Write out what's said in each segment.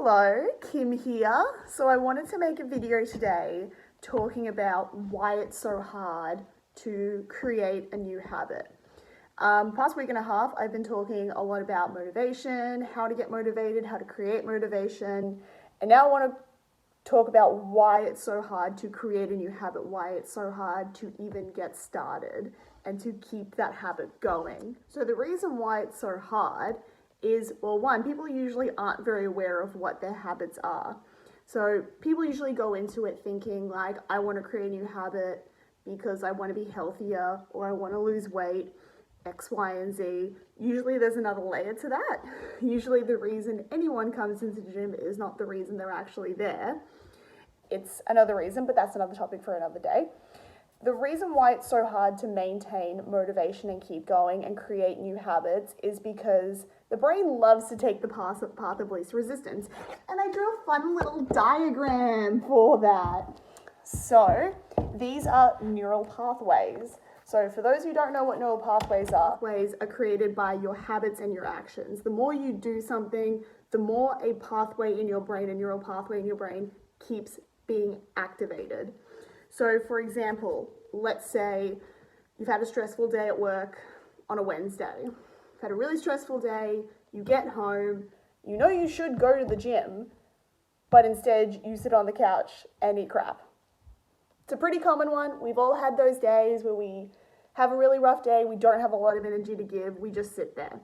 Hello, Kim here. So I wanted to make a video today talking about why it's so hard to create a new habit. Past week and a half, I've been talking a lot about motivation, how to get motivated, how to create motivation, and now I want to talk about why it's so hard to create a new habit, why it's so hard to even get started and to keep that habit going. So the reason why it's so hard is, well, one, people usually aren't very aware of what their habits are. So people usually go into it thinking like, I want to create a new habit because I want to be healthier or I want to lose weight, X, Y, and Z. Usually there's another layer to that. Usually the reason anyone comes into the gym is not the reason they're actually there. It's another reason, but that's another topic for another day. The reason why it's so hard to maintain motivation and keep going and create new habits is because the brain loves to take the path of least resistance. And I drew a fun little diagram for that. So these are neural pathways. So for those who don't know what neural pathways are created by your habits and your actions. The more you do something, the more a pathway in your brain, a neural pathway in your brain keeps being activated. So for example, let's say you've had a stressful day at work on a Wednesday. You've had a really stressful day, you get home, you know you should go to the gym, but instead you sit on the couch and eat crap. It's a pretty common one. We've all had those days where we have a really rough day, we don't have a lot of energy to give, we just sit there.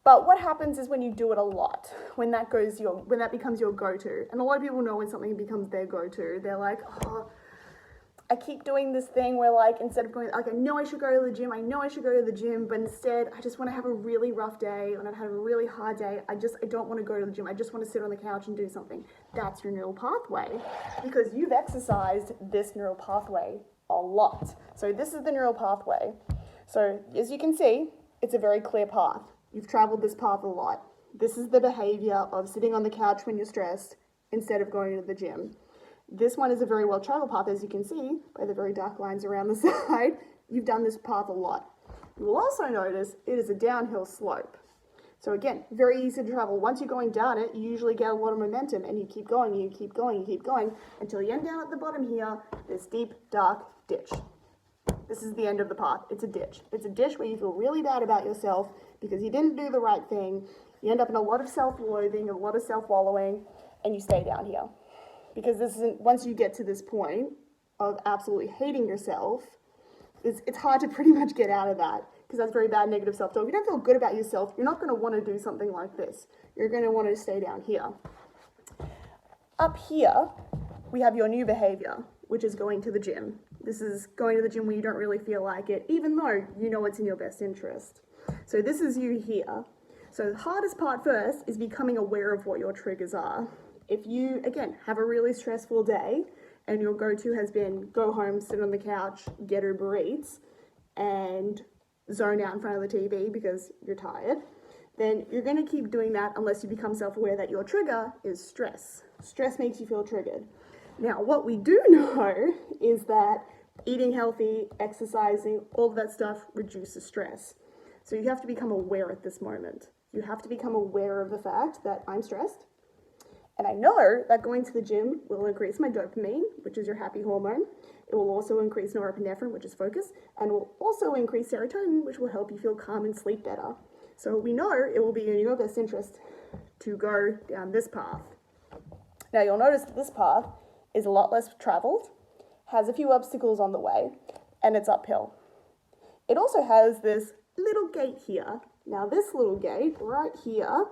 But what happens is when you do it a lot, when that becomes your go-to, and a lot of people know when something becomes their go-to, they're like, oh, I keep doing this thing where like, instead of going, like, I know I should go to the gym, but instead I just want to have a really rough day, and I've had a really hard day, I don't want to go to the gym, I just want to sit on the couch and do something. That's your neural pathway, because you've exercised this neural pathway a lot. So this is the neural pathway. So as you can see, it's a very clear path. You've traveled this path a lot. This is the behavior of sitting on the couch when you're stressed instead of going to the gym. This one is a very well-traveled path, as you can see by the very dark lines around the side. You've done this path a lot. You will also notice it is a downhill slope. So again, very easy to travel. Once you're going down it, you usually get a lot of momentum and you keep going, and you keep going, you keep going until you end down at the bottom here, this deep, dark ditch. This is the end of the path. It's a ditch. It's a ditch where you feel really bad about yourself because you didn't do the right thing. You end up in a lot of self-loathing, a lot of self-wallowing, and you stay down here. Because once you get to this point of absolutely hating yourself, it's hard to pretty much get out of that, because that's very bad negative self-talk. If you don't feel good about yourself, you're not going to want to do something like this. You're going to want to stay down here. Up here, we have your new behavior, which is going to the gym. This is going to the gym when you don't really feel like it, even though you know it's in your best interest. So this is you here. So the hardest part first is becoming aware of what your triggers are. If you, again, have a really stressful day and your go-to has been go home, sit on the couch, get Uber Eats, and zone out in front of the TV because you're tired, then you're going to keep doing that unless you become self-aware that your trigger is stress. Stress makes you feel triggered. Now, what we do know is that eating healthy, exercising, all of that stuff reduces stress. So you have to become aware at this moment. You have to become aware of the fact that I'm stressed. And I know that going to the gym will increase my dopamine, which is your happy hormone. It will also increase norepinephrine, which is focus, and will also increase serotonin, which will help you feel calm and sleep better. So we know it will be in your best interest to go down this path. Now you'll notice that this path is a lot less traveled, has a few obstacles on the way, and it's uphill. It also has this little gate here. Now this little gate right here,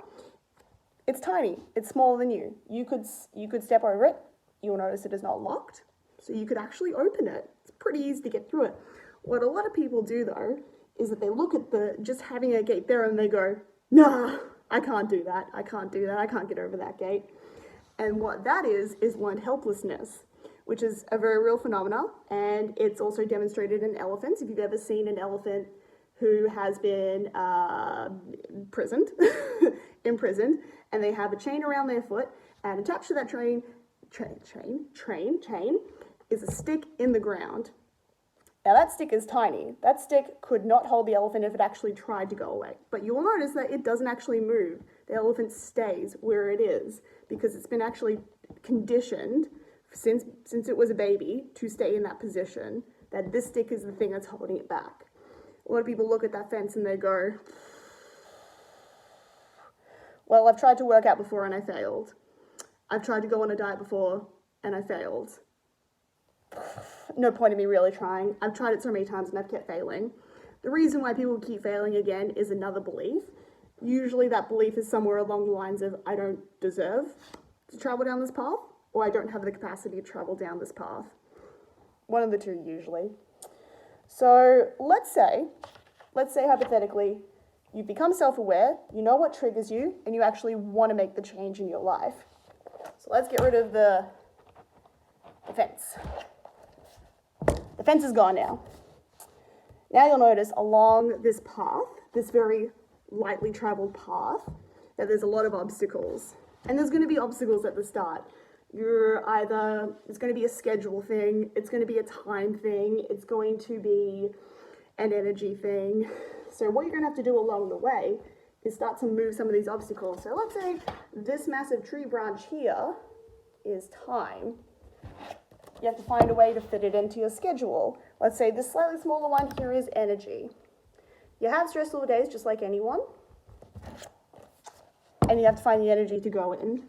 it's tiny, it's smaller than you. You could step over it, you'll notice it is not locked, so you could actually open it. It's pretty easy to get through it. What a lot of people do though, is that they look at just having a gate there and they go, nah, I can't do that, I can't get over that gate. And what that is learned helplessness, which is a very real phenomenon, and it's also demonstrated in elephants. If you've ever seen an elephant who has been imprisoned, and they have a chain around their foot, and attached to that chain is a stick in the ground. Now that stick is tiny. That stick could not hold the elephant if it actually tried to go away. But you will notice that it doesn't actually move. The elephant stays where it is because it's been actually conditioned since it was a baby to stay in that position, that this stick is the thing that's holding it back. A lot of people look at that fence and they go, well, I've tried to work out before and I failed. I've tried to go on a diet before and I failed. No point in me really trying. I've tried it so many times and I've kept failing. The reason why people keep failing again is another belief. Usually that belief is somewhere along the lines of, I don't deserve to travel down this path, or I don't have the capacity to travel down this path. One of the two usually. So let's say hypothetically, you've become self-aware, you know what triggers you, and you actually want to make the change in your life. So let's get rid of the fence. The fence is gone now. Now you'll notice along this path, this very lightly traveled path, that there's a lot of obstacles. And there's going to be obstacles at the start. It's going to be a schedule thing, it's going to be a time thing, it's going to be an energy thing. So what you're going to have to do along the way is start to move some of these obstacles. So let's say this massive tree branch here is time. You have to find a way to fit it into your schedule. Let's say this slightly smaller one here is energy. You have stressful days just like anyone, and you have to find the energy to go in.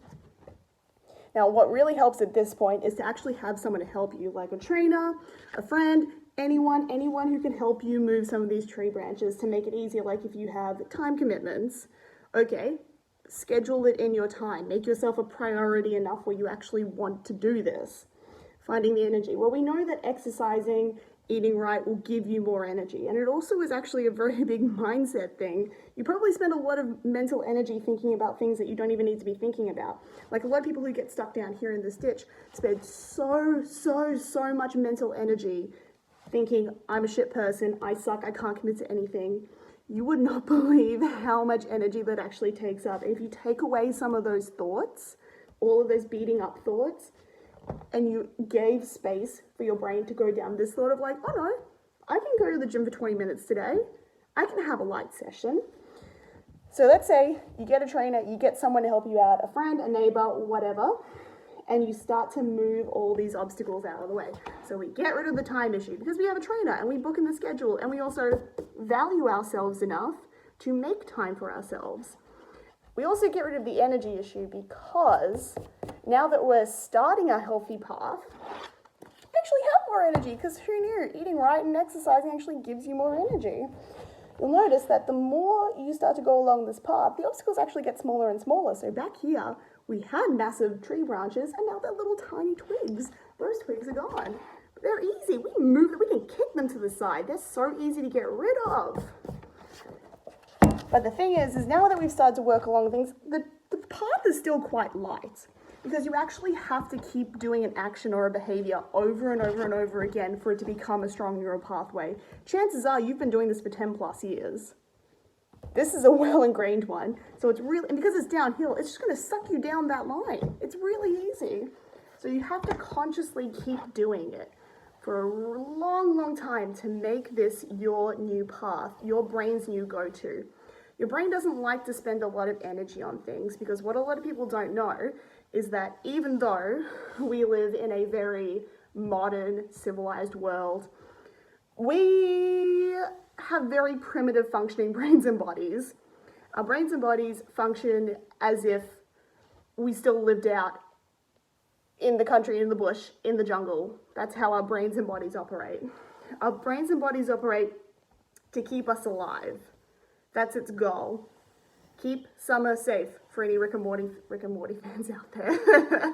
Now, what really helps at this point is to actually have someone to help you, like a trainer, a friend, anyone who can help you move some of these tree branches to make it easier. Like if you have time commitments, okay, schedule it in your time. Make yourself a priority enough where you actually want to do this. Finding the energy. Well, we know that exercising, eating right will give you more energy. And it also is actually a very big mindset thing. You probably spend a lot of mental energy thinking about things that you don't even need to be thinking about. Like a lot of people who get stuck down here in this ditch spend so much mental energy thinking, I'm a shit person, I suck, I can't commit to anything. You would not believe how much energy that actually takes up. If you take away some of those thoughts, all of those beating up thoughts, and you gave space for your brain to go down this thought of like, oh no, I can go to the gym for 20 minutes today. I can have a light session. So let's say you get a trainer, you get someone to help you out, a friend, a neighbor, whatever, and you start to move all these obstacles out of the way. So we get rid of the time issue because we have a trainer and we book in the schedule and we also value ourselves enough to make time for ourselves. We also get rid of the energy issue because now that we're starting a healthy path, you actually have more energy because who knew? Eating right and exercising actually gives you more energy. You'll notice that the more you start to go along this path, the obstacles actually get smaller and smaller. So back here, we had massive tree branches and now they're little tiny twigs. Those twigs are gone. But they're easy. We can kick them to the side. They're so easy to get rid of. But the thing is now that we've started to work along things, the path is still quite light because you actually have to keep doing an action or a behavior over and over and over again for it to become a strong neural pathway. Chances are you've been doing this for 10 plus years. This is a well-ingrained one. So it's really, and because it's downhill, it's just going to suck you down that line. It's really easy. So you have to consciously keep doing it for a long time to make this your new path, your brain's new go-to. Your brain doesn't like to spend a lot of energy on things because what a lot of people don't know is that even though we live in a very modern, civilized world, we have very primitive functioning brains and bodies. Our brains and bodies function as if we still lived out in the country, in the bush, in the jungle. That's how our brains and bodies operate. Our brains and bodies operate to keep us alive. That's its goal. Keep summer safe for any Rick and Morty fans out there.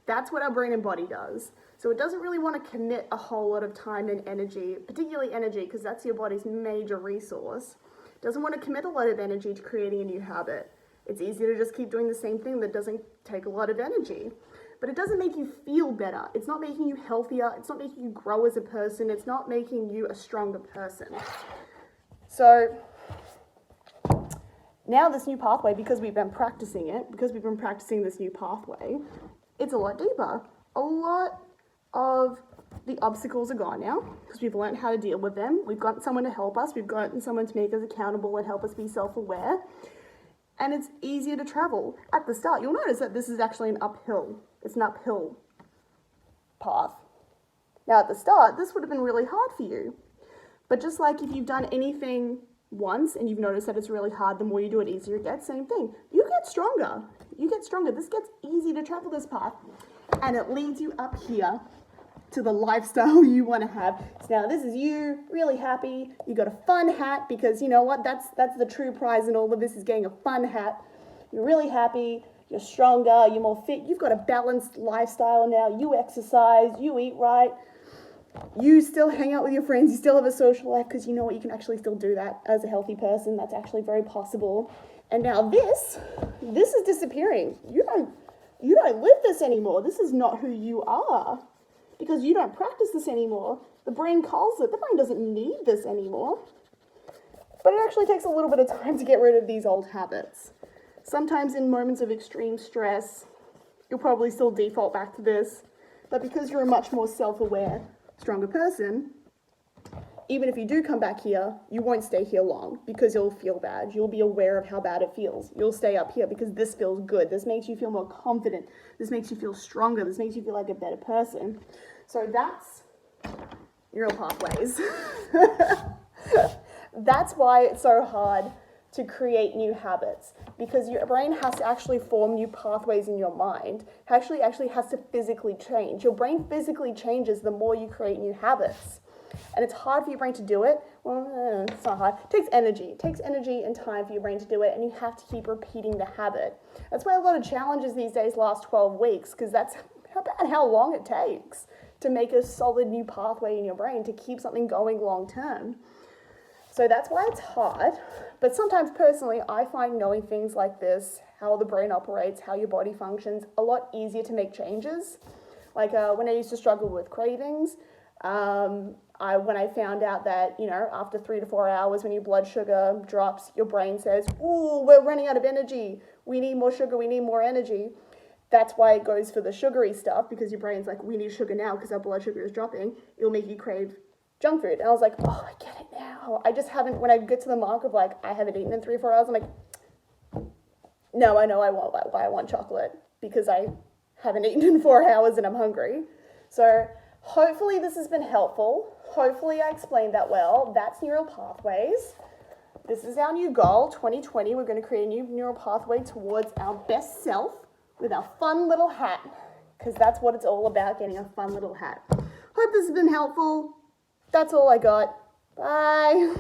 That's what our brain and body does. So it doesn't really want to commit a whole lot of time and energy, particularly energy, because that's your body's major resource. It doesn't want to commit a lot of energy to creating a new habit. It's easy to just keep doing the same thing that doesn't take a lot of energy. But it doesn't make you feel better. It's not making you healthier. It's not making you grow as a person. It's not making you a stronger person. So now this new pathway, because we've been practicing this new pathway, it's a lot deeper. A lot of the obstacles are gone now because we've learned how to deal with them. We've got someone to help us. We've gotten someone to make us accountable and help us be self-aware. and it's easier to travel. At the start, you'll notice that this is actually an uphill. It's an uphill path. Now at the start, this would have been really hard for you. But just like if you've done anything once and you've noticed that it's really hard, the more you do it, easier it gets, same thing. You get stronger. You get stronger. This gets easy to travel this path, and it leads you up here to the lifestyle you want to have. So now this is you, really happy. You got a fun hat, because you know what? That's the true prize in all of this, is getting a fun hat. You're really happy. You're stronger. You're more fit. You've got a balanced lifestyle now. You exercise. You eat right. You still hang out with your friends. You still have a social life, because you know what? You can actually still do that as a healthy person. That's actually very possible. And now this is disappearing. You don't live this anymore. This is not who you are, because you don't practice this anymore. The brain calls it. The brain doesn't need this anymore. But it actually takes a little bit of time to get rid of these old habits. Sometimes in moments of extreme stress, you'll probably still default back to this. But because you're a much more self-aware, stronger person, even if you do come back here, you won't stay here long, because you'll feel bad. You'll be aware of how bad it feels. You'll stay up here because this feels good. This makes you feel more confident. This makes you feel stronger. This makes you feel like a better person. So that's neural pathways. That's why it's so hard to create new habits, because your brain has to actually form new pathways in your mind. Actually has to physically change. Your brain physically changes the more you create new habits. And it's hard for your brain to do it. Well, it's not hard. It takes energy. It takes energy and time for your brain to do it, and you have to keep repeating the habit. That's why a lot of challenges these days last 12 weeks, because that's about how long it takes to make a solid new pathway in your brain to keep something going long term. So that's why it's hard. But sometimes personally, I find knowing things like this, how the brain operates, how your body functions, a lot easier to make changes. Like when I used to struggle with cravings, when I found out that, after 3 to 4 hours, when your blood sugar drops, your brain says, ooh, we're running out of energy. We need more sugar. We need more energy. That's why it goes for the sugary stuff, because your brain's like, we need sugar now because our blood sugar is dropping. It'll make you crave junk food. And I was like, oh, I get it now. I just haven't, when I get to the mark of like, I haven't eaten in 3 or 4 hours, I'm like, no, I know I want chocolate, because I haven't eaten in 4 hours and I'm hungry. So hopefully this has been helpful. Hopefully I explained that well. That's neural pathways. This is our new goal, 2020. We're going to create a new neural pathway towards our best self with our fun little hat, because that's what it's all about, getting a fun little hat. Hope this has been helpful. That's all I got. Bye.